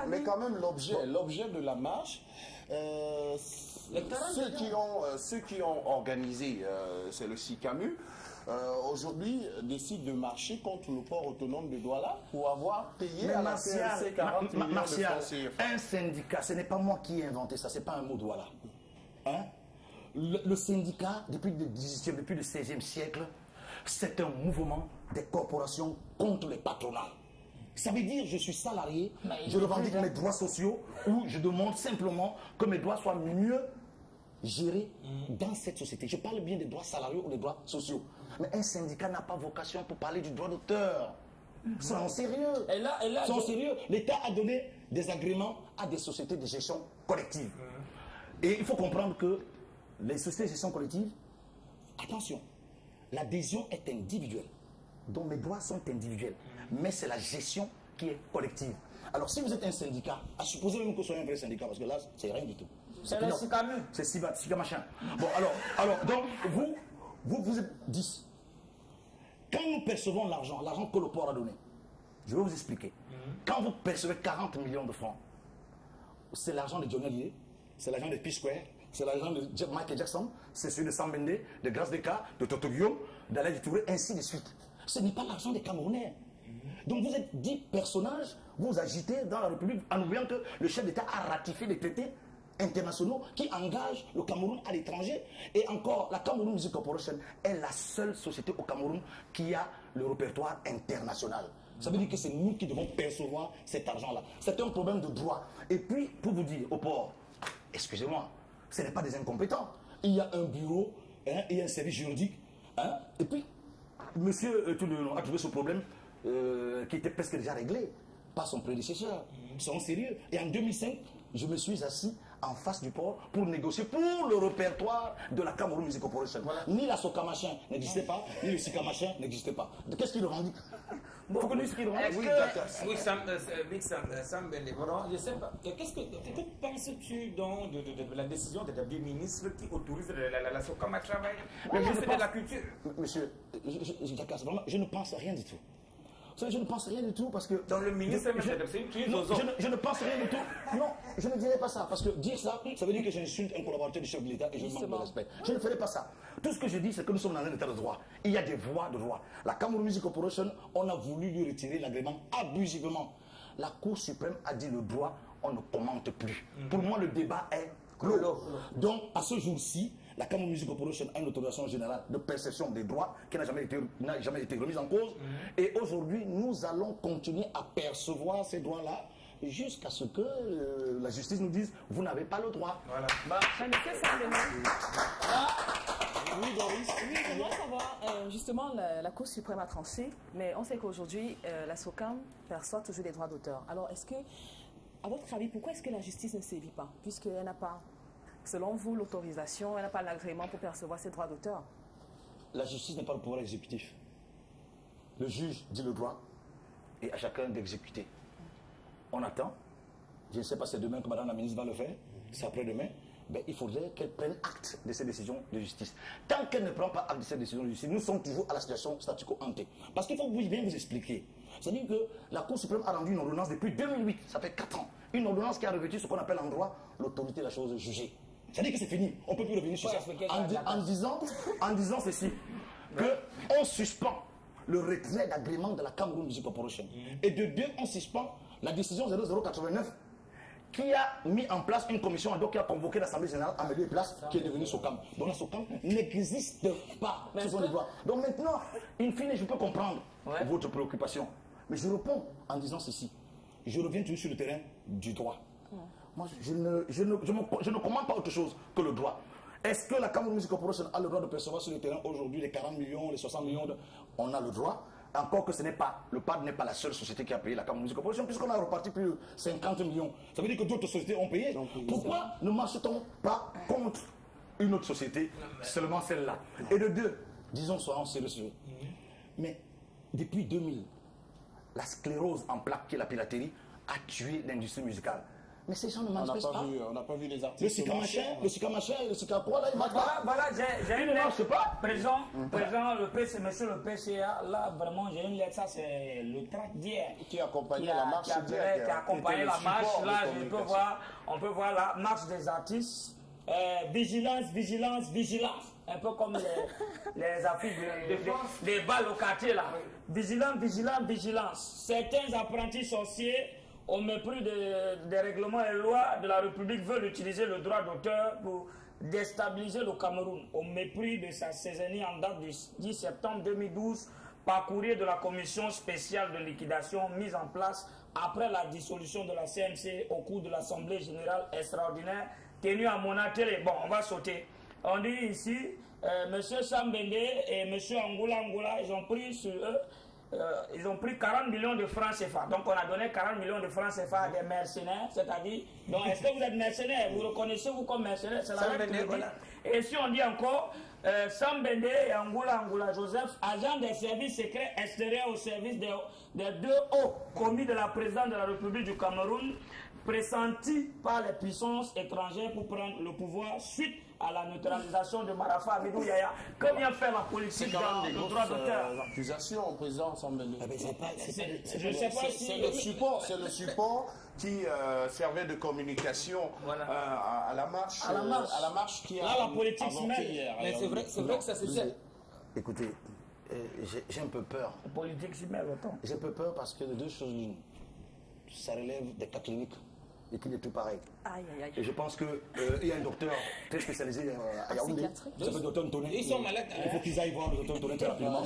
Mais quand même, l'objet de la marche, ceux qui ont organisé, c'est le SICAMU, aujourd'hui décident de marcher contre le port autonome de Douala pour avoir payé à la CNC 40 millions de francs CFA. Un syndicat, ce n'est pas moi qui ai inventé ça, ce n'est pas un mot Douala. Le syndicat, depuis le 18e, depuis le 16e siècle, c'est un mouvement des corporations contre les patronats. Ça veut dire je suis salarié, je revendique mes droits sociaux ou je demande simplement que mes droits soient mieux gérer dans cette société. Je parle bien des droits salariaux ou des droits sociaux. Mais un syndicat n'a pas vocation pour parler du droit d'auteur. Soyons sérieux. Soyons sérieux. L'État a donné des agréments à des sociétés de gestion collective. Et il faut comprendre que les sociétés de gestion collective, attention, l'adhésion est individuelle. Donc mes droits sont individuels. Mais c'est la gestion qui est collective. Alors si vous êtes un syndicat, à supposer même que vous soyez un vrai syndicat, parce que là, c'est rien du tout. C'est le SICAMU. C'est SICA machin. Bon, alors donc, vous êtes 10. Quand nous percevons l'argent que le port a donné, je vais vous expliquer. Quand vous percevez 40 millions de francs, c'est l'argent de Johnny Hallyday, c'est l'argent de P-Square, c'est l'argent de Michael Jackson, c'est celui de Sam Bende, de Grace Deka, de Toto Guillaume, d'Alain Touré, ainsi de suite. Ce n'est pas l'argent des Camerounais. Donc vous êtes 10 personnages, vous agitez dans la République en oubliant que le chef d'État a ratifié des traités internationaux qui engagent le Cameroun à l'étranger. Et encore, la Cameroun Music Corporation est la seule société au Cameroun qui a le répertoire international. Ça veut dire que c'est nous qui devons percevoir cet argent-là. C'est un problème de droit. Et puis, pour vous dire, au port, excusez-moi, ce n'est pas des incompétents. Il y a un bureau, il y a un service juridique. Et puis, monsieur Touloulou a trouvé ce problème qui était presque déjà réglé par son prédécesseur. Ils sont sérieux. Et en 2005, je me suis assis en face du port pour négocier pour le répertoire de la Cameroun Music Corporation. Voilà. Ni la Soca Machin n'existait pas, ni le Sika Machin n'existait pas. Qu'est-ce qu'il revendique? Vous connaissez ce qu'il revendique? Oui, Sam Bénévolant, je ne sais pas. Que penses-tu donc de la décision de la ministre qui autorise la Soca à travailler? C'est de la culture. Monsieur, je ne pense rien du tout. Je ne pense rien du tout parce que... Dans le ministre, je ne pense rien du tout. Non, je ne dirais pas ça. Parce que dire ça, ça veut dire que j'insulte un collaborateur du chef de l'État et je manque de respect. Je ne ferai pas ça. Tout ce que je dis, c'est que nous sommes dans un état de droit. Il y a des voies de droit. La Cameroun Music Corporation, on a voulu lui retirer l'agrément abusivement. La Cour suprême a dit le droit, on ne commente plus. Pour moi, le débat est clos. Donc, à ce jour-ci, la Cameroun Music Corporation a une autorisation générale de perception des droits qui n'a jamais été remise en cause. Et aujourd'hui, nous allons continuer à percevoir ces droits-là jusqu'à ce que la justice nous dise « vous n'avez pas le droit ». Voilà. Oui, Doris. Oui, j'aimerais savoir, justement, la Cour suprême a tranché, mais on sait qu'aujourd'hui, la SOCAM perçoit toujours des droits d'auteur. Alors, est-ce que, à votre avis, pourquoi est-ce que la justice ne sévit pas, puisqu'elle n'a pas... Selon vous, l'autorisation, elle n'a pas l'agrément pour percevoir ses droits d'auteur? La justice n'est pas le pouvoir exécutif. Le juge dit le droit et à chacun d'exécuter. On attend. Je ne sais pas si c'est demain que Madame la ministre va le faire, c'est après-demain. Ben, il faudrait qu'elle prenne acte de ces décisions de justice. Tant qu'elle ne prend pas acte de ces décisions de justice, nous sommes toujours à la situation statu quo ante. Parce qu'il faut bien vous expliquer. C'est-à-dire que la Cour suprême a rendu une ordonnance depuis 2008, ça fait 4 ans. Une ordonnance qui a revêtu ce qu'on appelle en droit l'autorité de la chose jugée. C'est-à-dire que c'est fini, on ne peut plus revenir sur ça. En disant ceci, qu'on suspend le retrait d'agrément de la Cameroun Music Corporation. Et de deux, on suspend la décision 0089 qui a mis en place une commission ad hoc qui a convoqué l'Assemblée générale à Amélie Place, qui est devenue SOCAM. Donc la SOCAM n'existe pas. Ce sont les droits. Donc maintenant, in fine, je peux comprendre votre préoccupation. Mais je réponds en disant ceci. Je reviens toujours sur le terrain du droit. Moi, je ne commande pas autre chose que le droit. Est-ce que la Cameroun Music Corporation a le droit de percevoir sur le terrain aujourd'hui les 40 millions, les 60 millions On a le droit. Encore que ce n'est pas, le PAD n'est pas la seule société qui a payé la Cameroun Music Corporation, puisqu'on a reparti plus de 50 millions. Ça veut dire que d'autres sociétés ont payé. Pourquoi ne marche-t-on pas contre une autre société, seulement celle-là? Et de deux, disons, soyons sérieux. Mais depuis 2000, la sclérose en plaques qui est la piraterie a tué l'industrie musicale. Mais ces gens ne manifestent pas. On n'a pas vu les artistes. Le Sika machin, le Sika quoi là, il marche pas. Voilà, j'ai une lettre. Présent, Mm-hmm. monsieur le PCA, là vraiment j'ai une lettre, ça c'est le tract d'hier. Qui accompagnait la marche d'hier. Qui a accompagné la marche, là on peut voir la marche des artistes. Vigilance, vigilance, vigilance. Un peu comme les affiches des balles au quartier là. Vigilance, vigilance, vigilance. Certains apprentis sorciers, au mépris des règlements et lois de la République, veulent utiliser le droit d'auteur pour déstabiliser le Cameroun. Au mépris de sa saisonnière en date du 10 septembre 2012, par courrier de la commission spéciale de liquidation mise en place après la dissolution de la CNC au cours de l'Assemblée générale extraordinaire tenu à Mona Télé. Bon, on va sauter. On dit ici, M. Sambende et M. Angoula, ils ont pris sur eux, ils ont pris 40 millions de francs CFA. Donc on a donné 40 millions de francs CFA à des mercenaires, c'est-à-dire, donc est-ce que vous êtes mercenaire? Vous reconnaissez-vous comme mercenaire? C'est la même chose. Et si on dit encore, Sambende et Angoula Joseph, agents des services secrets extérieurs au service des deux hauts commis de la présidence de la République du Cameroun, pressentis par les puissances étrangères pour prendre le pouvoir suite à la neutralisation de Marafa Amidou Yaya. Que vient faire la politique dans le droit d'auteur? Accusations au président Sambende. Je ne sais pas si... C'est le support qui servait de communication à la marche. À la marche qui a... Là, la politique se met. Mais c'est vrai que ça se fait. Écoutez, j'ai un peu peur. La politique s'y met, autant. J'ai un peu peur parce que de deux choses l'une. Ça relève des cas cliniques et qu'il est tout pareil. Aïe, aïe, aïe. Et je pense qu'il y a un docteur très spécialisé à Yaoundé. Il s'appelle docteur Ntoné. Ils sont malades. Il faut qu'ils aillent voir le docteur Ntoné très rapidement.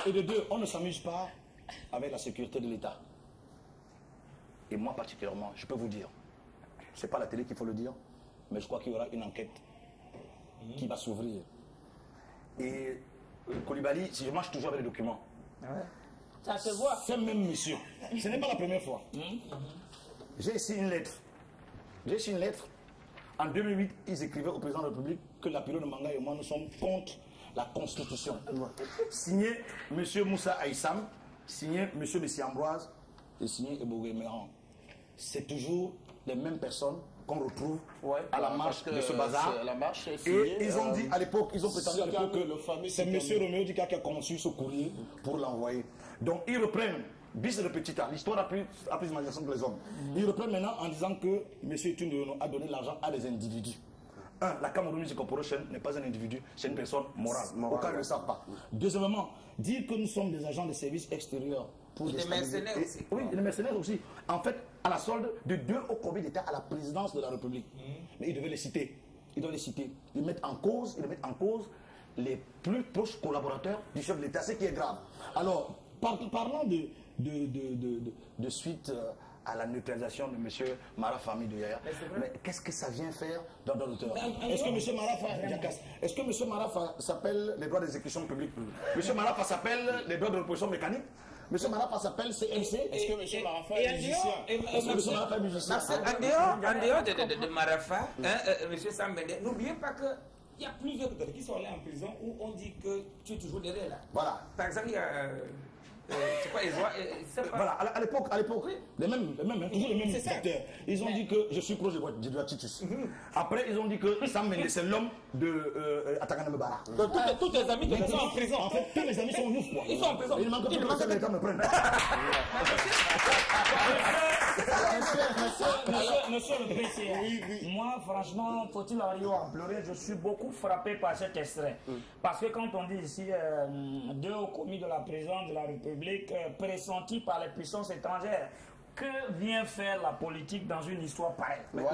Et de deux, on ne s'amuse pas avec la sécurité de l'État. Et moi particulièrement, je peux vous dire, c'est pas la télé qu'il faut le dire, mais je crois qu'il y aura une enquête qui va s'ouvrir. Et Koulibaly, si je marche toujours avec les documents, ça se voit. c'est même monsieur. Ce n'est pas la première fois. J'ai ici une lettre. En 2008, ils écrivaient au président de la République que la période de Manga et moi, nous sommes contre la Constitution. Signé M. Moussa Aïssam, signé M. Messi Ambroise et signé Eboué Méran. C'est toujours les mêmes personnes qu'on retrouve à la marche de ce bazar. Et ils ont dit à l'époque, ils ont prétendu à l'époque que c'est M. Roméo Dika qui a conçu ce courrier pour l'envoyer. Donc ils reprennent, bis de petit A, l'histoire a plus d'imagination que les hommes. Ils reprennent maintenant en disant que M. Tundono a donné l'argent à des individus. La Cameroun Music Corporation n'est pas un individu, c'est une personne morale. Au cas où ils ne le savent pas. Deuxièmement, dire que nous sommes des agents de services extérieurs pour des mercenaires aussi. Oui, des mercenaires aussi. En fait, à la solde de deux hauts commis d'État à la présidence de la République. Mais ils devaient les citer. Ils doivent les citer. Ils mettent en cause les plus proches collaborateurs du chef de l'État, ce qui est grave. Alors, parlant de suite à la neutralisation de M. Mara Fami de Yaya, mais qu'est-ce que ça vient faire dans l'auteur? Est-ce que M. Marafa s'appelle les droits d'exécution publique? M. Marafa s'appelle les droits de reposition mécanique? M. Marafa s'appelle CMC? Est-ce que M. Marafa est musicien? Est-ce que M. Marafa est musicien? En dehors de Marafa, M. Sambende, n'oubliez pas que il y a plusieurs qui sont là en prison où on dit que tu es toujours derrière là. Voilà. Par exemple, il y a... c'est quoi, voilà, à l'époque, les mêmes, toujours les mêmes dictateurs. Ils ont dit que je suis proche de Titus. Après, ils ont dit que Sam Mende, c'est l'homme de Atakana Mbara. Tous tes amis sont en prison. En fait, tous mes amis sont ouf, quoi. Ils sont en prison. Il manque plus que l'État me prenne. Monsieur le président, moi, franchement, faut-il arriver à pleurer, je suis beaucoup frappé par cet extrait. Parce que quand on dit ici, deux hauts commis de la présidence de la République, pressentis par les puissances étrangères, que vient faire la politique dans une histoire pareille? Voilà,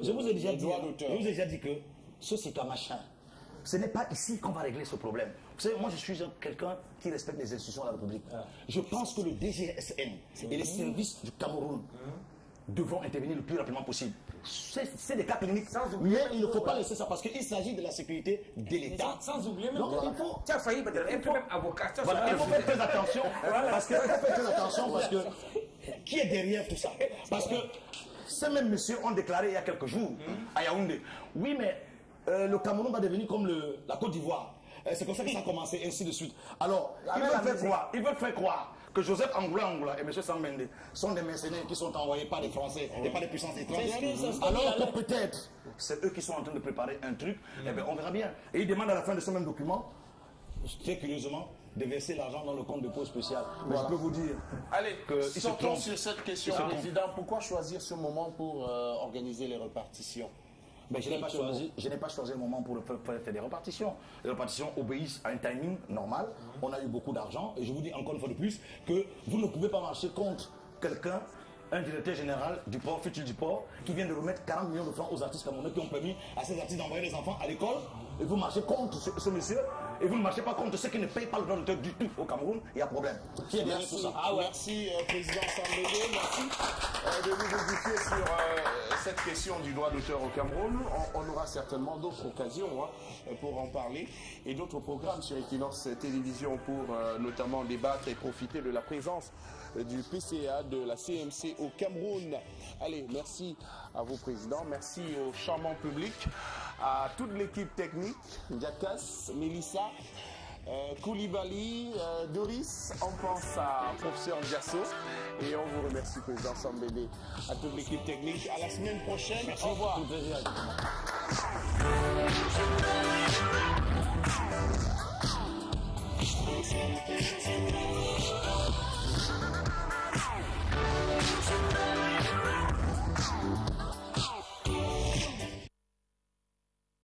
je vous ai déjà dit que ce c'est un machin. Ce n'est pas ici qu'on va régler ce problème. Vous savez, moi je suis quelqu'un qui respecte les institutions de la République. Je pense que le DGSN et les services du Cameroun devront intervenir le plus rapidement possible. C'est des cas cliniques, mais il ne faut pas laisser ça parce qu'il s'agit de la sécurité de l'État. Sans oublier même, tu as failli être même avocat. Il faut faire très attention parce que qui est derrière tout ça? Parce que ces mêmes messieurs ont déclaré il y a quelques jours à Yaoundé, oui mais le Cameroun va devenir comme la Côte d'Ivoire. C'est comme ça que ça a commencé, ainsi de suite. Alors, ils veulent faire croire que Joseph Angoula et M. Sambende sont des mercenaires qui sont envoyés par les Français et par les puissances étrangères. Alors que peut-être, c'est eux qui sont en train de préparer un truc, et bien on verra bien. Et ils demandent à la fin de ce même document, très curieusement, de verser l'argent dans le compte de dépôt spécial. Mais je peux vous dire que sortons sur cette question, Président. Pourquoi choisir ce moment pour organiser les répartitions? Ben, je n'ai pas choisi le moment pour faire des répartitions. Les répartitions obéissent à un timing normal. On a eu beaucoup d'argent. Et je vous dis encore une fois de plus que vous ne pouvez pas marcher contre quelqu'un, un directeur général du port, futur du port, qui vient de remettre 40 millions de francs aux artistes camerounais qui ont permis à ces artistes d'envoyer les enfants à l'école. Et vous marchez contre ce monsieur et vous ne marchez pas contre ceux qui ne payent pas le droit d'auteur du tout au Cameroun, il y a problème. Qui est derrière tout ça? Merci, Président Sambélé. Merci de nous édifier sur cette question du droit d'auteur au Cameroun. On aura certainement d'autres occasions pour en parler et d'autres programmes sur Equinox Télévision pour notamment débattre et profiter de la présence du PCA, de la CMC au Cameroun. Allez, merci à vos présidents, merci au charmant public, à toute l'équipe technique, Diakas, Mélissa, Koulibaly, Doris, on pense à professeur Diasso et on vous remercie, Président Sambélé, à toute l'équipe technique. À la semaine prochaine. Merci. Au revoir.